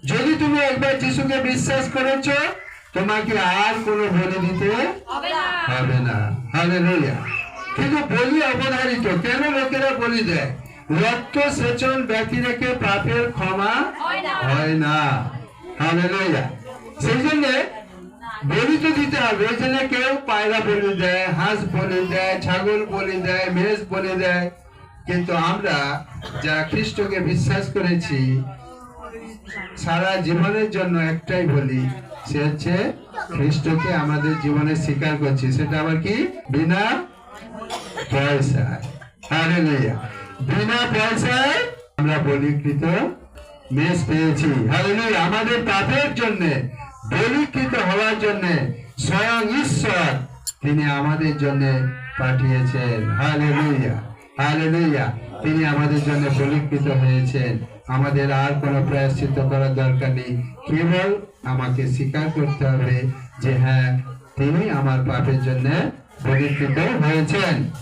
যদি তুমি একবার যিশুকে বিশ্বাস করেছো, তোমাকে আর কোনো বলি দিতে হবে না। হালেলুয়া। কিন্তু বলি অবধারিত। কেন লোকেরা বলি দেয়? রক্ত সেচন ব্যক্তি রেখে পাপের ক্ষমা হয় না। হালেলুয়া। সেই জন্য বলি তো দিতে হবে। এই জন্য কেউ পায়রা বলি দেয়, হাঁস বলি দেয়, ছাগল বলি দেয়, মেষ বলি দেয়। কিন্তু আমরা যারা খ্রিস্টকে বিশ্বাস করেছি, সারা জীবনের জন্য একটাই বলি, সে হচ্ছে খ্রিস্টকে আমাদের জীবনে স্বীকার করছি। সেটা আবার কি? বিনা পয়সায়। হালেলুয়া। বিনা পয়সায় আমরা বলিকৃত মেষ পেয়েছি। হালেলুয়া। আমাদের পাপের জন্য বলিকৃত হওয়ার জন্য স্বয়ং ঈশ্বর তিনি আমাদের জন্য পাঠিয়েছেন। হালেলুয়া। হালেলুয়া। তিনি আমাদের জন্য বলিকৃত হয়েছেন। আমাদের আর কোনো প্রায়শ্চিত্ত করার দরকার নেই। কেবল আমাকে স্বীকার করতে হবে যে হ্যাঁ, তিনি আমার পাপের জন্য বলিকৃত হয়েছেন।